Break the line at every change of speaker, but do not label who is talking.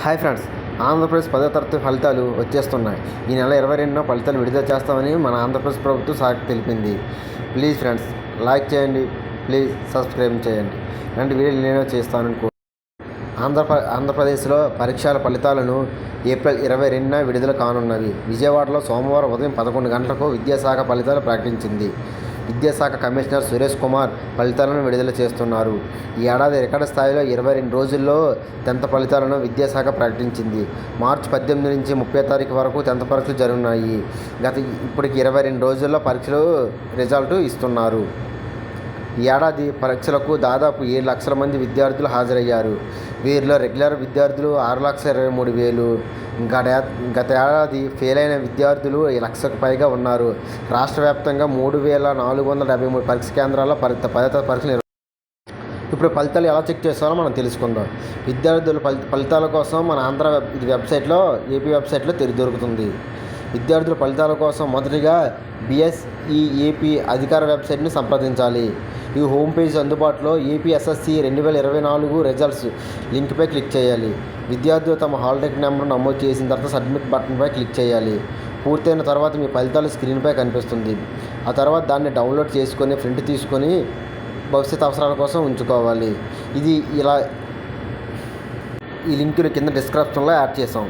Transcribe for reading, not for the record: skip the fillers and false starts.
Hi friends, Andhra Pradesh 10వ తరగతి ఫలితాలు వచ్చేస్తున్నాయి. ఈ నెల 22న ఫలితాలు విడుదల చేస్తామని మన ఆంధ్రప్రదేశ్ ప్రభుత్వం తెలిపింది. ప్లీజ్ ఫ్రెండ్స్, లైక్ చేయండి, ప్లీజ్ సబ్స్క్రైబ్ చేయండి. ఇలాంటి వీడియోలు నేను చేస్తాను. ఆంధ్రప్రదేశ్లో పరీక్షల ఫలితాలను ఏప్రిల్ 22న విడుదల కానున్నవి. విజయవాడలో సోమవారం ఉదయం 11 గంటలకు విద్యాశాఖ ఫలితాలు ప్రకటించింది. విద్యాశాఖ కమిషనర్ సురేష్ కుమార్ ఫలితాలను విడుదల చేస్తున్నారు. ఈ ఏడాది రికార్డు స్థాయిలో 22 రోజుల్లో 10th ఫలితాలను విద్యాశాఖ ప్రకటించింది. మార్చి 18 నుంచి 30 తారీఖు వరకు 10th పరీక్షలు జరుగుతున్నాయి. ఇప్పటికి 22 రోజుల్లో పరీక్షలు రిజల్ట్ ఇస్తున్నారు. ఈ ఏడాది పరీక్షలకు దాదాపు 7 లక్షల మంది విద్యార్థులు హాజరయ్యారు. వీరిలో రెగ్యులర్ విద్యార్థులు 6,23,000. గత ఏడాది ఫెయిల్ అయిన విద్యార్థులు 1,00,000కు పైగా ఉన్నారు. రాష్ట్ర వ్యాప్తంగా 3,473 పరీక్ష కేంద్రాల్లో 10వ పరీక్షలు ఇప్పుడు ఫలితాలు ఎలా చెక్ చేస్తారో మనం తెలుసుకుందాం. విద్యార్థుల ఫలితాల కోసం మన వెబ్సైట్లో ఏపీ వెబ్సైట్లో దొరుకుతుంది. విద్యార్థుల ఫలితాల కోసం మొదటిగా BSEAP అధికార వెబ్సైట్ని సంప్రదించాలి. ఈ హోమ్ పేజ్ అందుబాటులో ఏపీఎస్ఎస్సి 2024 రిజల్ట్స్ లింక్పై క్లిక్ చేయాలి. విద్యార్థులు తమ హాల్ టికెట్ నెంబర్ నమోదు చేసిన తర్వాత సబ్మిట్ బటన్పై క్లిక్ చేయాలి. పూర్తయిన తర్వాత మీ ఫలితాలు స్క్రీన్పై కనిపిస్తుంది. ఆ తర్వాత దాన్ని డౌన్లోడ్ చేసుకొని ప్రింట్ తీసుకొని భవిష్యత్ అవసరాల కోసం ఉంచుకోవాలి. ఈ లింక్ని కింద డిస్క్రిప్షన్లో యాడ్ చేసాం.